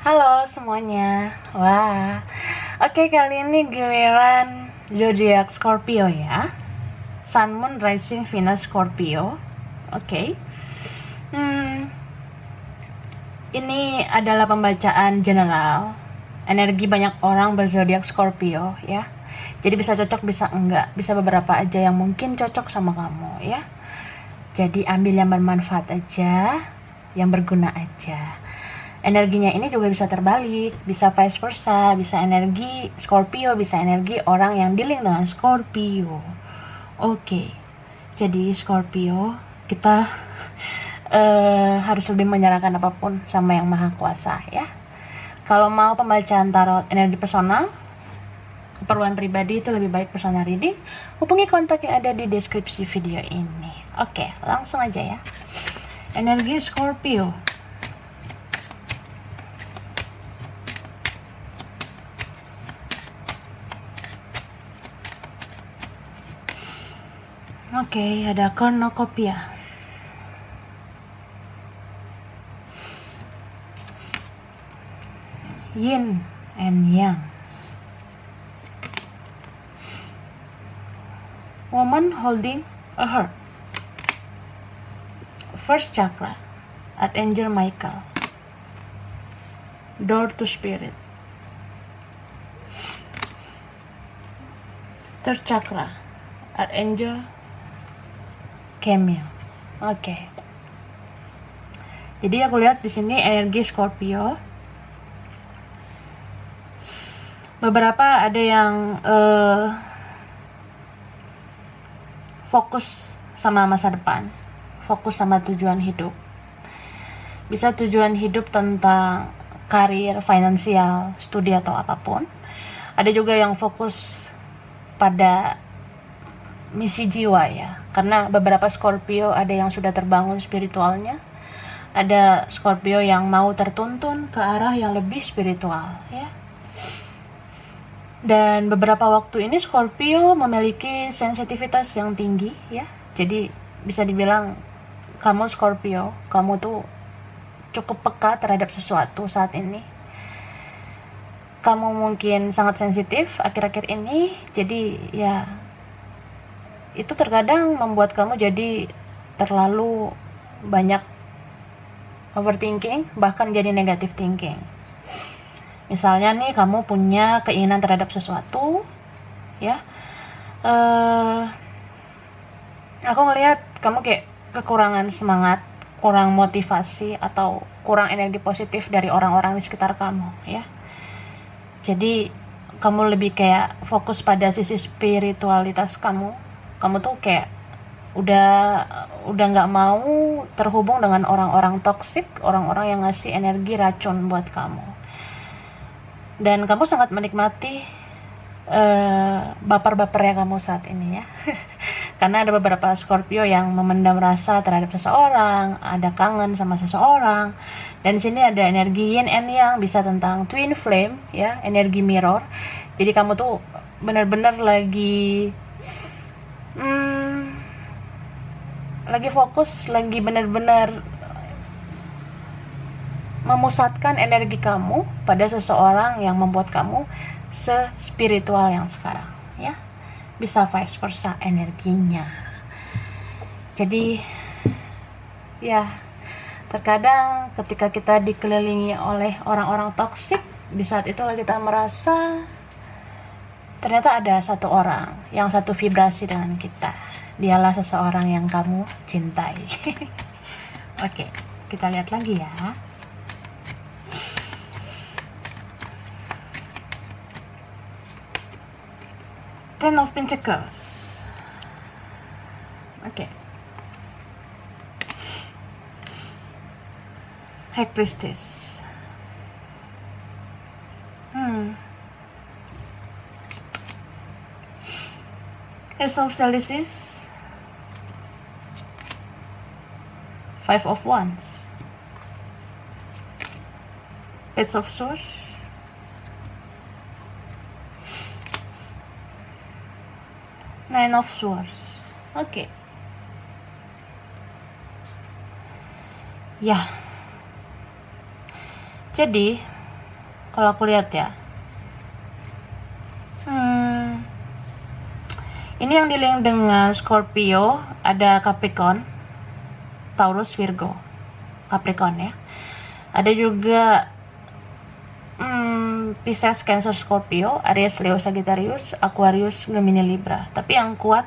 Halo semuanya. Wah. Oke, kali ini giliran zodiak Scorpio ya. Sun, Moon, Rising, Venus Scorpio. Oke. Ini adalah pembacaan general. Energi banyak orang berzodiak Scorpio ya. Jadi bisa cocok, bisa enggak. Bisa beberapa aja yang mungkin cocok sama kamu ya. Jadi ambil yang bermanfaat aja, yang berguna aja. Energinya ini juga bisa terbalik, bisa vice versa, bisa energi Scorpio, bisa energi orang yang dealing dengan Scorpio. Oke, jadi Scorpio, kita harus lebih menyerahkan apapun sama yang maha kuasa ya. Kalau mau pembacaan tarot energi personal, keperluan pribadi, itu lebih baik personal reading, hubungi kontak yang ada di deskripsi video ini. Oke, langsung aja ya. Energi Scorpio. Oke, ada cornucopia. Yin and Yang. Woman holding a heart. First chakra, Archangel Michael. Door to spirit. Third chakra, Archangel Cameo. Oke. Jadi aku lihat di sini energi Scorpio. Beberapa ada yang fokus sama masa depan, fokus sama tujuan hidup. Bisa tujuan hidup tentang karir, finansial, studi atau apapun. Ada juga yang fokus pada misi jiwa ya, karena beberapa Scorpio ada yang sudah terbangun spiritualnya, ada Scorpio yang mau tertuntun ke arah yang lebih spiritual ya. Dan beberapa waktu ini Scorpio memiliki sensitivitas yang tinggi ya, jadi bisa dibilang kamu Scorpio, kamu tuh cukup peka terhadap sesuatu saat ini. Kamu mungkin sangat sensitif akhir-akhir ini, jadi ya itu terkadang membuat kamu jadi terlalu banyak overthinking, bahkan jadi negative thinking. Misalnya nih, kamu punya keinginan terhadap sesuatu ya, aku ngelihat kamu kayak kekurangan semangat, kurang motivasi, atau kurang energi positif dari orang-orang di sekitar kamu ya. Jadi kamu lebih kayak fokus pada sisi spiritualitas kamu tuh kayak udah nggak mau terhubung dengan orang-orang toksik, orang-orang yang ngasih energi racun buat kamu. Dan kamu sangat menikmati baper-bapernya kamu saat ini ya. Karena ada beberapa Scorpio yang memendam rasa terhadap seseorang, ada kangen sama seseorang. Dan di sini ada energi yin and yang, bisa tentang twin flame ya, energi mirror. Jadi kamu tuh benar-benar lagi fokus, lagi benar-benar memusatkan energi kamu pada seseorang yang membuat kamu se-spiritual yang sekarang ya. Bisa vice versa energinya. Jadi ya, terkadang ketika kita dikelilingi oleh orang-orang toksik, di saat itulah kita merasa ternyata ada satu orang yang satu vibrasi dengan kita. Dialah seseorang yang kamu cintai. Oke, kita lihat lagi ya. Ten of Pentacles. Oke. High Priestess. Ace of Chalices. Five of Wands. Page of Swords. Nine of Swords. Oke. Ya. Jadi kalau aku lihat ya. Ini yang di-link dengan Scorpio, ada Capricorn, Taurus, Virgo, Capricorn ya. Ada juga Pisces, Cancer, Scorpio, Aries, Leo, Sagittarius, Aquarius, Gemini, Libra. Tapi yang kuat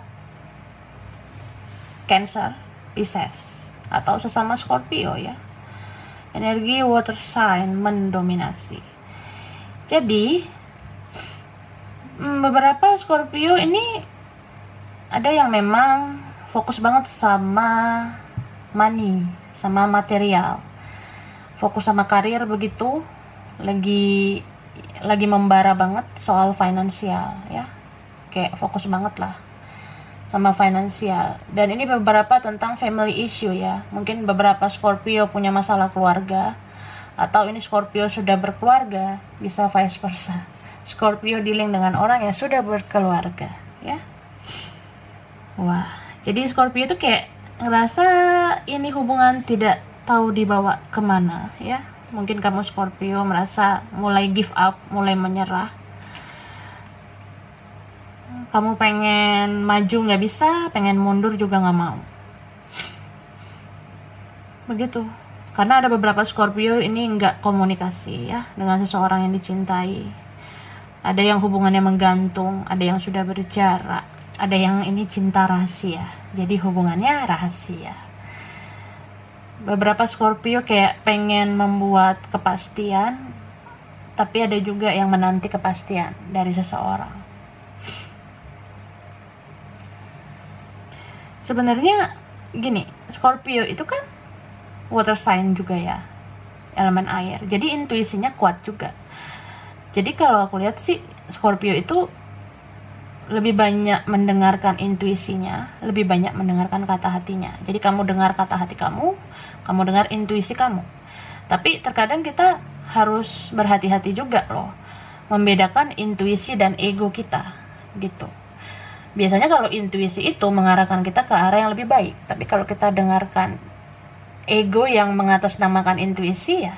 Cancer, Pisces, atau sesama Scorpio ya. Energi water sign mendominasi. Jadi beberapa Scorpio ini ada yang memang fokus banget sama money, sama material, fokus sama karir begitu, lagi membara banget soal finansial ya, kayak fokus banget lah sama finansial. Dan ini beberapa tentang family issue ya, mungkin beberapa Scorpio punya masalah keluarga, atau ini Scorpio sudah berkeluarga, bisa vice versa, Scorpio dealing dengan orang yang sudah berkeluarga ya. Wah, jadi Scorpio itu kayak ngerasa ini hubungan tidak tahu dibawa kemana ya. Mungkin kamu Scorpio merasa mulai give up, mulai menyerah. Kamu pengen maju nggak bisa, pengen mundur juga nggak mau. Begitu. Karena ada beberapa Scorpio ini nggak komunikasi ya dengan seseorang yang dicintai. Ada yang hubungannya menggantung, ada yang sudah berjarak. Ada yang ini cinta rahasia, jadi hubungannya rahasia. Beberapa Scorpio kayak pengen membuat kepastian, tapi ada juga yang menanti kepastian dari seseorang. Sebenarnya gini, Scorpio itu kan water sign juga ya, elemen air, jadi intuisinya kuat juga. Jadi kalau aku lihat sih Scorpio itu lebih banyak mendengarkan intuisinya, lebih banyak mendengarkan kata hatinya. Jadi kamu dengar kata hati kamu dengar intuisi kamu. Tapi terkadang kita harus berhati-hati juga loh, membedakan intuisi dan ego kita, gitu. Biasanya kalau intuisi itu mengarahkan kita ke arah yang lebih baik, tapi kalau kita dengarkan ego yang mengatasnamakan intuisi ya,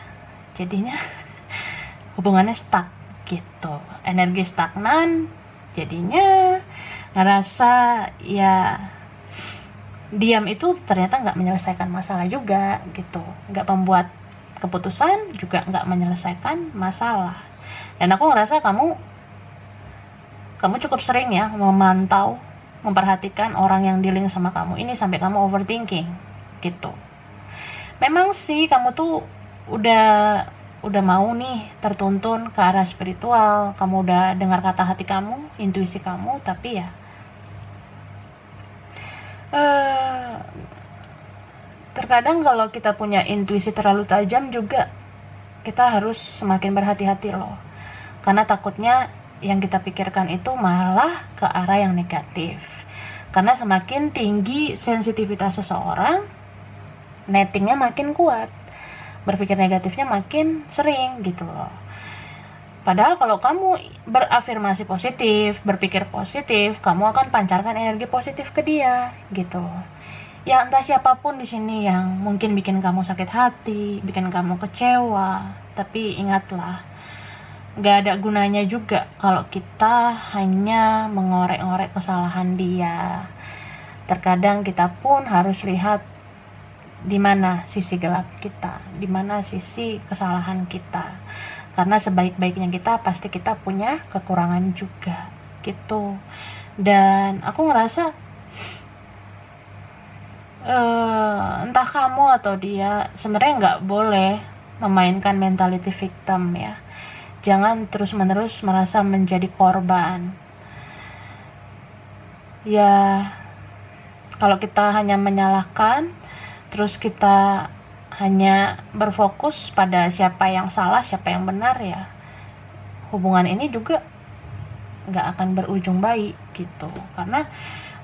jadinya hubungannya stuck gitu, energi stagnan. Jadinya ngerasa ya diam itu ternyata nggak menyelesaikan masalah juga gitu, nggak membuat keputusan juga nggak menyelesaikan masalah. Dan aku ngerasa kamu cukup sering ya memantau, memperhatikan orang yang dealing sama kamu ini sampai kamu overthinking gitu. Memang sih kamu tuh udah mau nih tertuntun ke arah spiritual, kamu udah dengar kata hati kamu, intuisi kamu, tapi ya terkadang kalau kita punya intuisi terlalu tajam juga kita harus semakin berhati-hati loh, karena takutnya yang kita pikirkan itu malah ke arah yang negatif. Karena semakin tinggi sensitivitas seseorang, nettingnya makin kuat, berpikir negatifnya makin sering gitu loh. Padahal kalau kamu berafirmasi positif, berpikir positif, kamu akan pancarkan energi positif ke dia gitu. Ya entah siapapun di sini yang mungkin bikin kamu sakit hati, bikin kamu kecewa, tapi ingatlah, gak ada gunanya juga kalau kita hanya mengorek-ngorek kesalahan dia. Terkadang kita pun harus lihat di mana sisi gelap kita, di mana sisi kesalahan kita. Karena sebaik-baiknya kita pasti kita punya kekurangan juga gitu. Dan aku ngerasa entah kamu atau dia sebenarnya nggak boleh memainkan mentality victim ya. Jangan terus-menerus merasa menjadi korban. Ya, kalau kita hanya menyalahkan, terus kita hanya berfokus pada siapa yang salah, siapa yang benar ya, hubungan ini juga nggak akan berujung baik gitu. Karena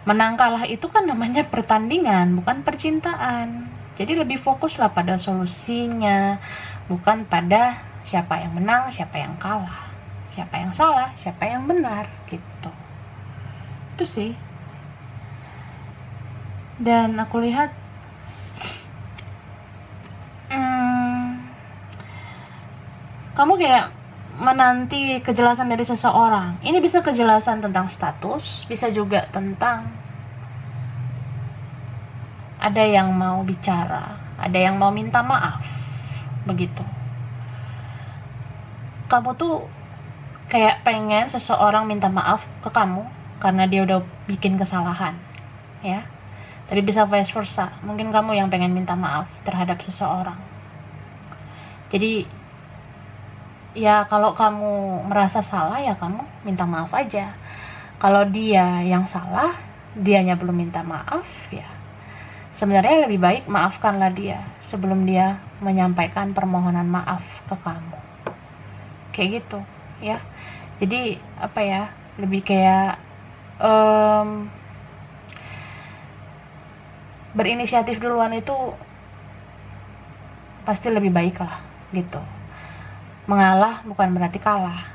menang kalah itu kan namanya pertandingan, bukan percintaan. Jadi lebih fokuslah pada solusinya, bukan pada siapa yang menang, siapa yang kalah, siapa yang salah, siapa yang benar gitu. Itu sih. Dan aku lihat kamu kayak menanti kejelasan dari seseorang. Ini bisa kejelasan tentang status, bisa juga tentang ada yang mau bicara, ada yang mau minta maaf, begitu. Kamu tuh kayak pengen seseorang minta maaf ke kamu karena dia udah bikin kesalahan, ya. Tapi bisa vice versa, mungkin kamu yang pengen minta maaf terhadap seseorang. Jadi ya kalau kamu merasa salah ya kamu minta maaf aja. Kalau dia yang salah, dianya belum minta maaf, ya sebenarnya lebih baik maafkanlah dia sebelum dia menyampaikan permohonan maaf ke kamu. Kayak gitu, ya. Jadi apa ya? Lebih kayak berinisiatif duluan itu pasti lebih baik lah, gitu. Mengalah bukan berarti kalah.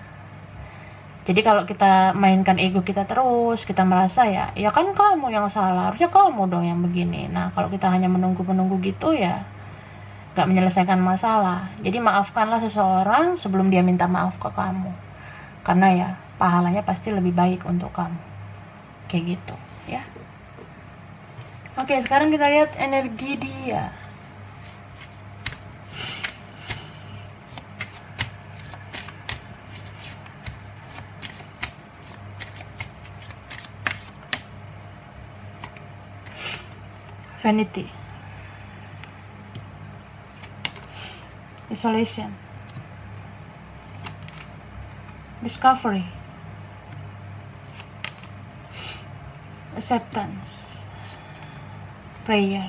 Jadi kalau kita mainkan ego kita terus, kita merasa ya kan kamu yang salah, harusnya kamu dong yang begini. Nah kalau kita hanya menunggu gitu ya gak menyelesaikan masalah. Jadi maafkanlah seseorang sebelum dia minta maaf ke kamu, karena ya pahalanya pasti lebih baik untuk kamu. Kayak gitu, ya. Oke, sekarang kita lihat energi dia. Vanity, isolation, discovery, acceptance, prayer,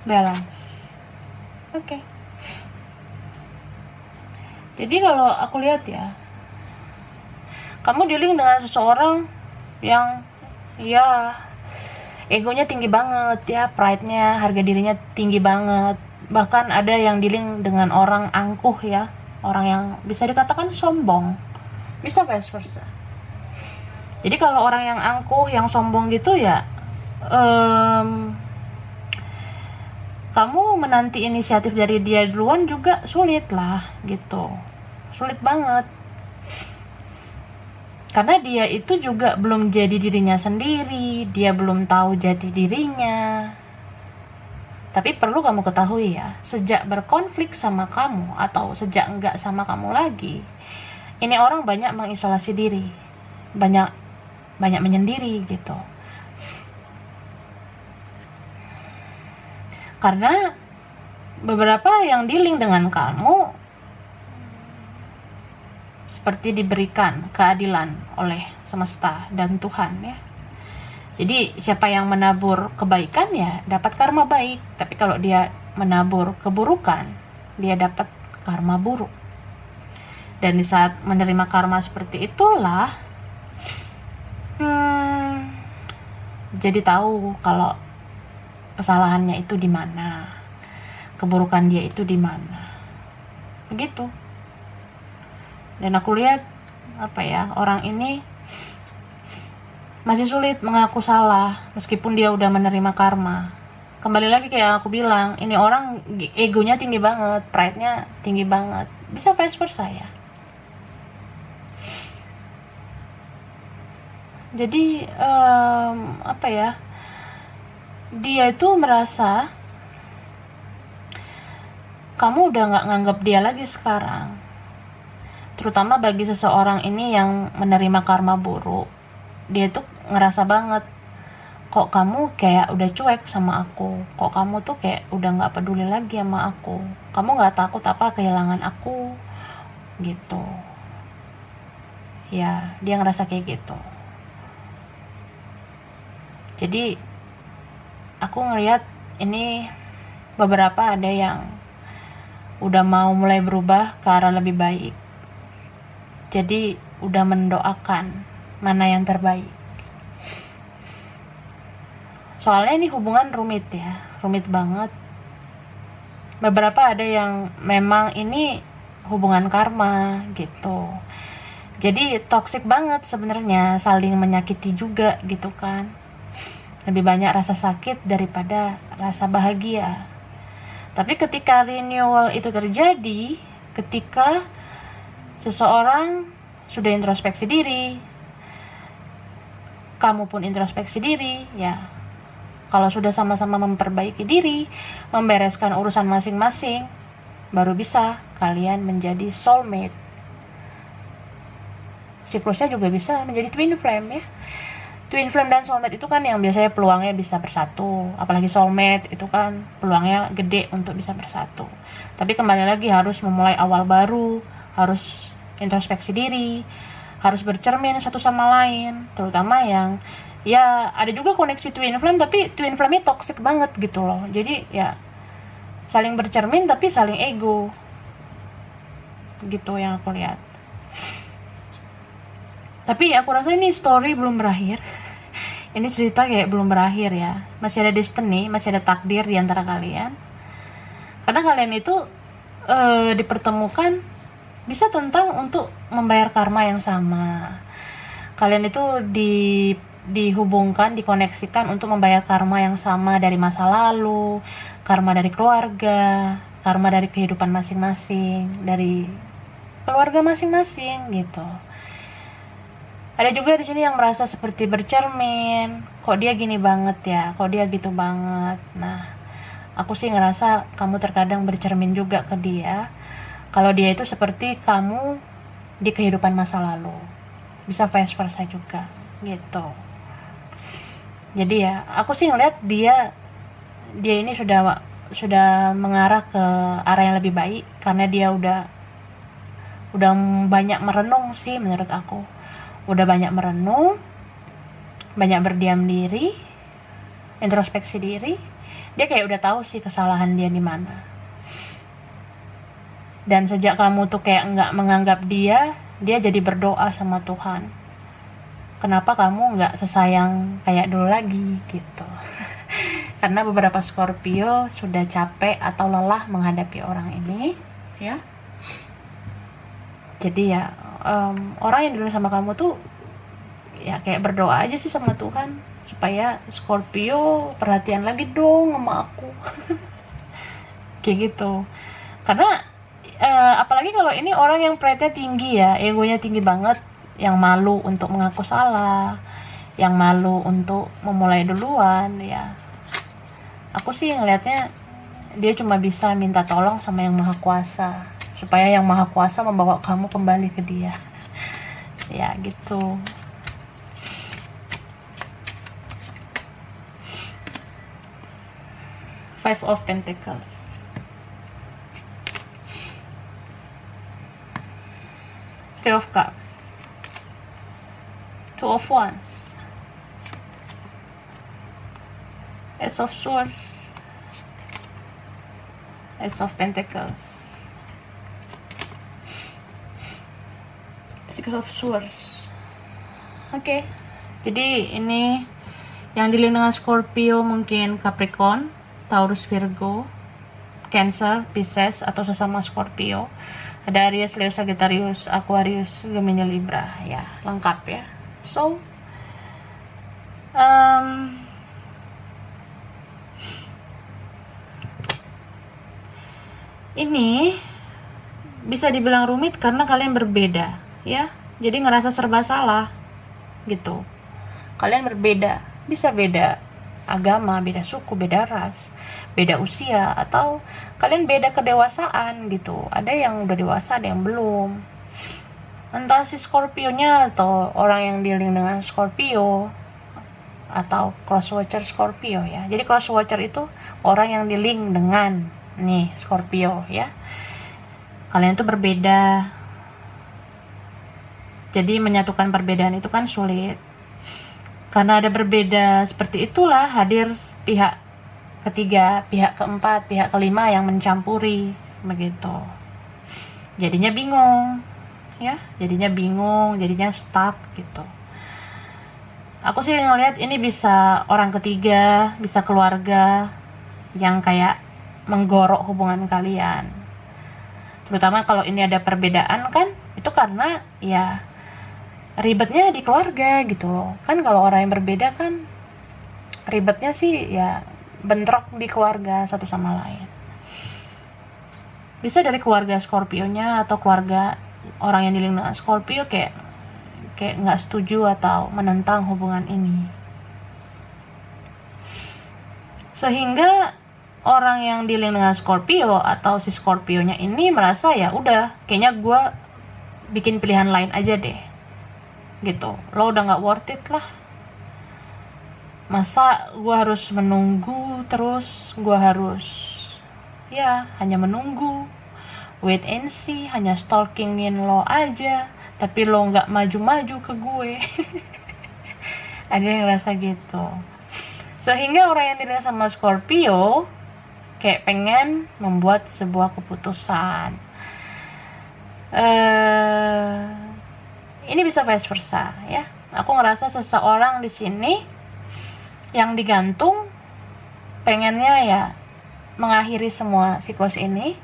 balance. Oke. Jadi kalau aku lihat ya, kamu dealing dengan seseorang yang ya egonya tinggi banget, ya, pride-nya, harga dirinya tinggi banget. Bahkan ada yang dealing dengan orang angkuh, ya, orang yang bisa dikatakan sombong, bisa vice versa. Jadi kalau orang yang angkuh, yang sombong gitu ya, kamu menanti inisiatif dari dia duluan juga sulit lah, gitu, sulit banget. Karena dia itu juga belum jadi dirinya sendiri, dia belum tahu jati dirinya. Tapi perlu kamu ketahui ya, sejak berkonflik sama kamu atau sejak enggak sama kamu lagi, ini orang banyak mengisolasi diri, banyak menyendiri gitu. Karena beberapa yang dealing dengan kamu seperti diberikan keadilan oleh semesta dan Tuhan, ya. Jadi siapa yang menabur kebaikan ya dapat karma baik, tapi kalau dia menabur keburukan dia dapat karma buruk. Dan di saat menerima karma seperti itulah jadi tahu kalau kesalahannya itu di mana, keburukan dia itu di mana, begitu. Dan aku lihat orang ini masih sulit mengaku salah meskipun dia udah menerima karma. Kembali lagi kayak aku bilang, ini orang egonya tinggi banget, pride-nya tinggi banget, bisa vice versa ya. Jadi dia itu merasa kamu udah gak nganggap dia lagi sekarang. Terutama bagi seseorang ini yang menerima karma buruk, dia tuh ngerasa banget, kok kamu kayak udah cuek sama aku, kok kamu tuh kayak udah gak peduli lagi sama aku, kamu gak takut apa kehilangan aku, gitu. Ya, dia ngerasa kayak gitu. Jadi aku ngelihat ini beberapa ada yang udah mau mulai berubah ke arah lebih baik. Jadi udah mendoakan mana yang terbaik. Soalnya ini hubungan rumit ya, rumit banget. Beberapa ada yang memang ini hubungan karma gitu. Jadi toksik banget sebenarnya, saling menyakiti juga gitu kan. Lebih banyak rasa sakit daripada rasa bahagia. Tapi ketika renewal itu terjadi, ketika seseorang sudah introspeksi diri, kamu pun introspeksi diri, ya. Kalau sudah sama-sama memperbaiki diri, membereskan urusan masing-masing, baru bisa kalian menjadi soulmate. Siklusnya juga bisa menjadi twin flame ya. Twin flame dan soulmate itu kan yang biasanya peluangnya bisa bersatu. Apalagi soulmate itu kan peluangnya gede untuk bisa bersatu. Tapi kembali lagi harus memulai awal baru, harus introspeksi diri, harus bercermin satu sama lain. Terutama yang ya ada juga koneksi twin flame, tapi twin flame-nya toxic banget gitu loh. Jadi ya saling bercermin tapi saling ego. Gitu yang aku lihat. Tapi aku rasa ini story belum berakhir. Ini cerita kayak belum berakhir ya. Masih ada destiny, masih ada takdir di antara kalian. Karena kalian itu dipertemukan bisa tentang untuk membayar karma yang sama. Kalian itu dihubungkan, dikoneksikan untuk membayar karma yang sama dari masa lalu, karma dari keluarga, karma dari kehidupan masing-masing, dari keluarga masing-masing gitu. Ada juga di sini yang merasa seperti bercermin, kok dia gini banget ya, kok dia gitu banget. Nah, aku sih ngerasa kamu terkadang bercermin juga ke dia, kalau dia itu seperti kamu di kehidupan masa lalu. Bisa vice versa juga, gitu. Jadi ya, aku sih ngeliat dia ini sudah mengarah ke arah yang lebih baik, karena dia udah banyak merenung sih menurut aku. Udah banyak merenung, banyak berdiam diri, introspeksi diri. Dia kayak udah tahu sih kesalahan dia di mana. Dan sejak kamu tuh kayak nggak menganggap dia jadi berdoa sama Tuhan. Kenapa kamu nggak sesayang kayak dulu lagi gitu? Karena beberapa Scorpio sudah capek atau lelah menghadapi orang ini, ya. Jadi ya orang yang dulu sama kamu tuh ya kayak berdoa aja sih sama Tuhan supaya Scorpio perhatian lagi dong sama aku. Kayak gitu. Karena apalagi kalau ini orang yang pride-nya tinggi ya, egonya tinggi banget, yang malu untuk mengaku salah, yang malu untuk memulai duluan ya. Aku sih ngelihatnya dia cuma bisa minta tolong sama yang Maha Kuasa, supaya yang Maha Kuasa membawa kamu kembali ke dia. Ya gitu. Five of Pentacles, Three of Cups, Two of Wands, Ace of Swords, Ace of Pentacles, Six of Swords. Oke. Jadi ini yang dealing dengan Scorpio mungkin Capricorn, Taurus, Virgo, Cancer, Pisces atau sesama Scorpio. Ada Aries, Leo, Sagittarius, Aquarius, Gemini, Libra, ya lengkap ya. So ini bisa dibilang rumit karena kalian berbeda ya. Jadi ngerasa serba salah gitu. Kalian berbeda, bisa beda agama, beda suku, beda ras, beda usia, atau kalian beda kedewasaan gitu. Ada yang udah dewasa, ada yang belum. Entah si Scorpio-nya atau orang yang dealing dengan Scorpio atau cross watcher Scorpio ya. Jadi cross watcher itu orang yang dealing dengan nih Scorpio ya. Kalian tuh berbeda. Jadi menyatukan perbedaan itu kan sulit. Karena ada berbeda seperti itulah hadir pihak ketiga, pihak keempat, pihak kelima yang mencampuri begitu. Jadinya bingung ya, jadinya stuck gitu. Aku sih ngelihat ini bisa orang ketiga, bisa keluarga yang kayak menggorok hubungan kalian. Terutama kalau ini ada perbedaan kan, itu karena ya ribetnya di keluarga gitu loh. Kan kalau orang yang berbeda kan ribetnya sih ya bentrok di keluarga satu sama lain. Bisa dari keluarga Scorpio-nya atau keluarga orang yang dealing dengan Scorpio kayak nggak setuju atau menentang hubungan ini, sehingga orang yang dealing dengan Scorpio atau si Scorpio-nya ini merasa ya udah kayaknya gue bikin pilihan lain aja deh gitu. Lo udah nggak worth it lah, masa gue harus menunggu terus, gue harus ya hanya menunggu, wait and see, hanya stalkingin lo aja tapi lo nggak maju-maju ke gue. Ada yang ngerasa gitu, sehingga orang yang tidak sama Scorpio kayak pengen membuat sebuah keputusan. Ini bisa vice versa ya. Aku ngerasa seseorang di sini yang digantung pengennya ya mengakhiri semua siklus ini,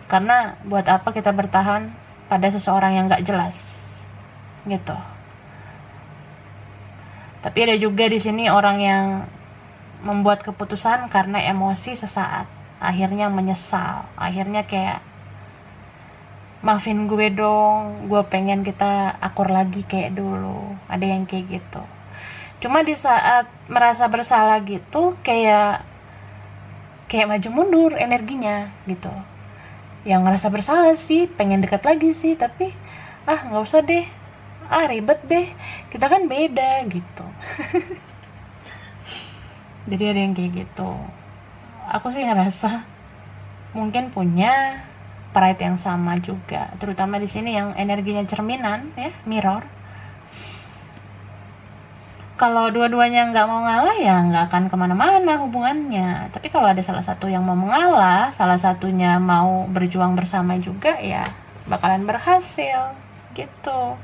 karena buat apa kita bertahan pada seseorang yang gak jelas gitu. Tapi ada juga di sini orang yang membuat keputusan karena emosi sesaat, akhirnya menyesal, akhirnya kayak maafin gue dong, gue pengen kita akur lagi kayak dulu. Ada yang kayak gitu. Cuma di saat merasa bersalah gitu kayak maju mundur energinya gitu. Yang ngerasa bersalah sih, pengen dekat lagi sih, tapi nggak usah deh, ribet deh, kita kan beda gitu. Jadi ada yang kayak gitu. Aku sih ngerasa mungkin punya pride yang sama juga, terutama di sini yang energinya cerminan ya, mirror. Kalau dua-duanya nggak mau ngalah ya nggak akan kemana-mana hubungannya. Tapi kalau ada salah satu yang mau mengalah, salah satunya mau berjuang bersama juga, ya bakalan berhasil gitu.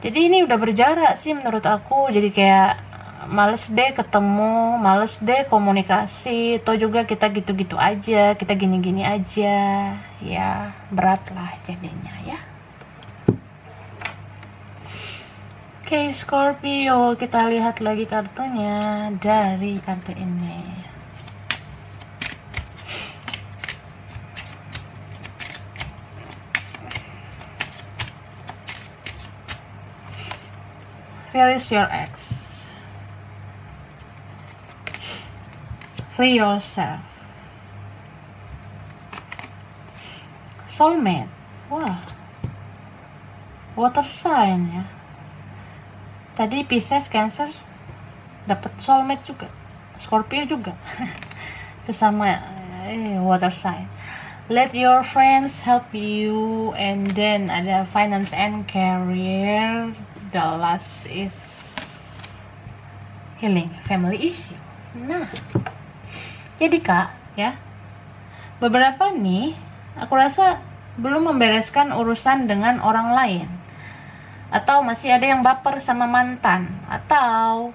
Jadi ini udah berjarak sih menurut aku. Jadi kayak males deh ketemu, males deh komunikasi. Toh juga kita gitu-gitu aja, kita gini-gini aja. Ya berat lah jadinya ya. Oke, Scorpio, kita lihat lagi kartunya dari kartu ini. Release your ex. Free yourself. Soulmate. Wah. Water sign ya. Tadi Pisces, Cancer, dapat soulmate juga, Scorpio juga, sesama water sign. Let your friends help you, and then ada finance and career. The last is healing family issue. Nah, jadi Kak, ya, beberapa nih, aku rasa belum membereskan urusan dengan orang lain. Atau masih ada yang baper sama mantan, atau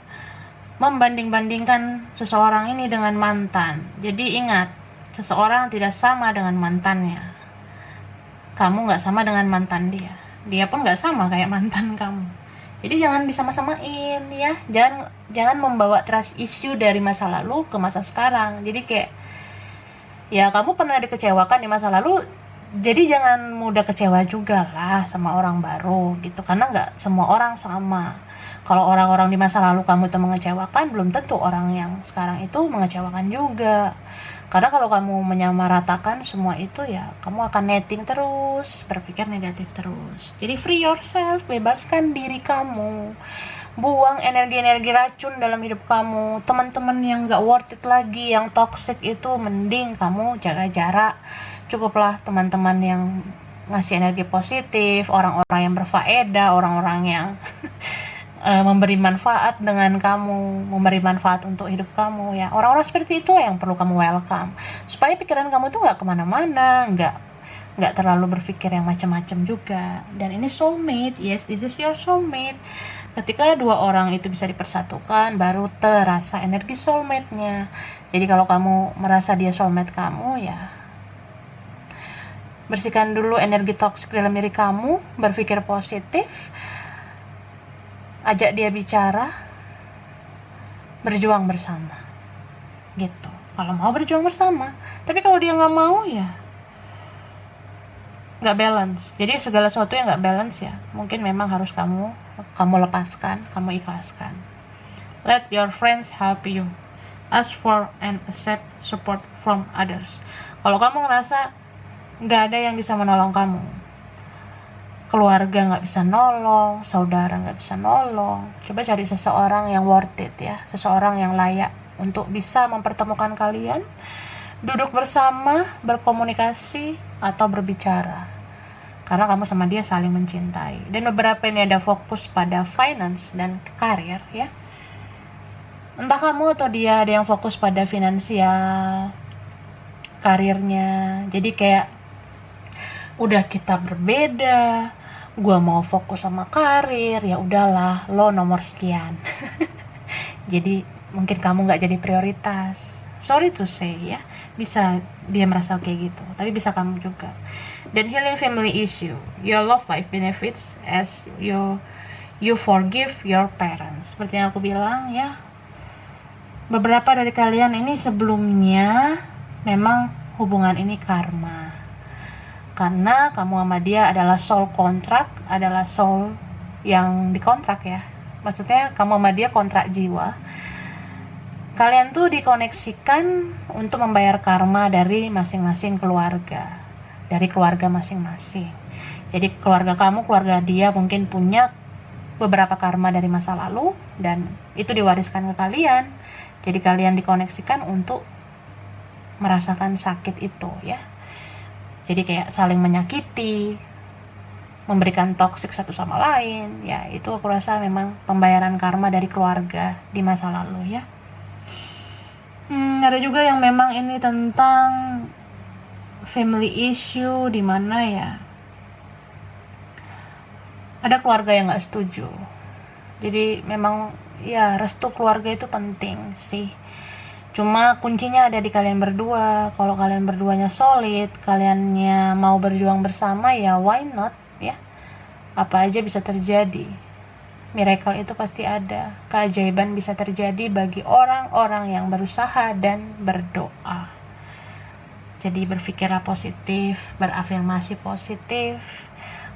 membanding-bandingkan seseorang ini dengan mantan. Jadi ingat, seseorang tidak sama dengan mantannya. Kamu gak sama dengan mantan dia, dia pun gak sama kayak mantan kamu. Jadi jangan disama-samain ya. Jangan membawa trust issue dari masa lalu ke masa sekarang. Jadi kayak ya kamu pernah dikecewakan di masa lalu, jadi jangan mudah kecewa juga lah sama orang baru gitu, karena nggak semua orang sama. Kalau orang-orang di masa lalu kamu itu mengecewakan, belum tentu orang yang sekarang itu mengecewakan juga. Karena kalau kamu menyamaratakan semua itu, ya kamu akan netting terus, berpikir negatif terus. Jadi free yourself, bebaskan diri kamu, buang energi-energi racun dalam hidup kamu. Teman-teman yang nggak worth it lagi, yang toxic itu mending kamu jaga jarak. Cukuplah teman-teman yang ngasih energi positif, orang-orang yang berfaedah, orang-orang yang memberi manfaat dengan kamu, memberi manfaat untuk hidup kamu ya. Orang-orang seperti itu yang perlu kamu welcome, supaya pikiran kamu tuh nggak kemana-mana, nggak terlalu berpikir yang macam-macam juga. Dan ini soulmate, yes, this is your soulmate. Ketika dua orang itu bisa dipersatukan, baru terasa energi soulmate-nya. Jadi kalau kamu merasa dia soulmate kamu, ya bersihkan dulu energi toksik dalam diri kamu, berpikir positif, ajak dia bicara, berjuang bersama gitu. Kalau mau berjuang bersama, Tapi kalau dia nggak mau ya nggak balance. Jadi segala sesuatu yang nggak balance ya mungkin memang harus kamu lepaskan, kamu ikhlaskan. Let your friends help you. Ask for and accept support from others. Kalau kamu ngerasa nggak ada yang bisa menolong kamu, keluarga nggak bisa nolong, saudara nggak bisa nolong, coba cari seseorang yang worth it ya, seseorang yang layak untuk bisa mempertemukan kalian, duduk bersama, berkomunikasi, atau berbicara. Karena kamu sama dia saling mencintai. Dan beberapa ini ada fokus pada finance dan karir ya. Entah kamu atau dia ada yang fokus pada finansial, karirnya. Jadi kayak udah kita berbeda, gua mau fokus sama karir, ya udahlah, lo nomor sekian. Jadi mungkin kamu nggak jadi prioritas. Sorry to say ya, bisa dia merasa kayak gitu, tapi bisa kamu juga. Dan healing family issue, your love life benefits as you forgive your parents. Seperti yang aku bilang ya, beberapa dari kalian ini sebelumnya memang hubungan ini karma. Karena kamu sama dia adalah soul contract, adalah soul yang dikontrak ya. Maksudnya kamu sama dia kontrak jiwa. Kalian tuh dikoneksikan untuk membayar karma dari masing-masing keluarga. Dari keluarga masing-masing. Jadi keluarga kamu, keluarga dia mungkin punya beberapa karma dari masa lalu. Dan itu diwariskan ke kalian. Jadi kalian dikoneksikan untuk merasakan sakit itu ya. Jadi kayak saling menyakiti, memberikan toksik satu sama lain, ya itu aku rasa memang pembayaran karma dari keluarga di masa lalu ya. Ada juga yang memang ini tentang family issue, di mana ya ada keluarga yang nggak setuju. Jadi memang ya restu keluarga itu penting sih. Cuma kuncinya ada di kalian berdua. Kalau kalian berduanya solid, kaliannya mau berjuang bersama, ya why not ya. Apa aja bisa terjadi. Miracle itu pasti ada. Keajaiban bisa terjadi bagi orang-orang yang berusaha dan berdoa. Jadi berpikirlah positif, berafirmasi positif.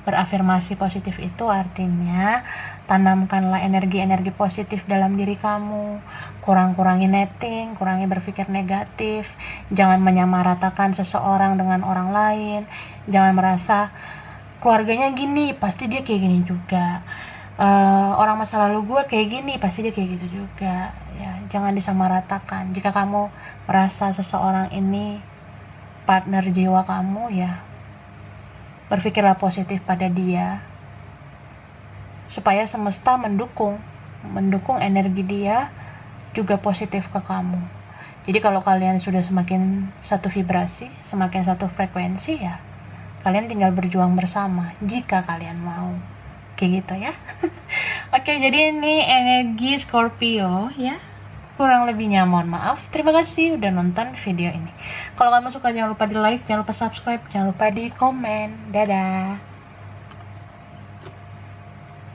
Berafirmasi positif itu artinya tanamkanlah energi-energi positif dalam diri kamu. Kurangi netting, kurangi berpikir negatif. Jangan menyamaratakan seseorang dengan orang lain. Jangan merasa keluarganya gini, pasti dia kayak gini juga. Orang masa lalu gue kayak gini, pasti dia kayak gitu juga. Ya, jangan disamaratakan. Jika kamu merasa seseorang ini partner jiwa kamu, ya berpikirlah positif pada dia, supaya semesta mendukung energi dia juga positif ke kamu. Jadi kalau kalian sudah semakin satu vibrasi, semakin satu frekuensi, ya kalian tinggal berjuang bersama jika kalian mau. Kayak gitu ya. Oke, jadi ini energi Scorpio ya. Kurang lebihnya mohon maaf. Terima kasih udah nonton video ini. Kalau kamu suka jangan lupa di like, jangan lupa subscribe, jangan lupa di komen. Dadah.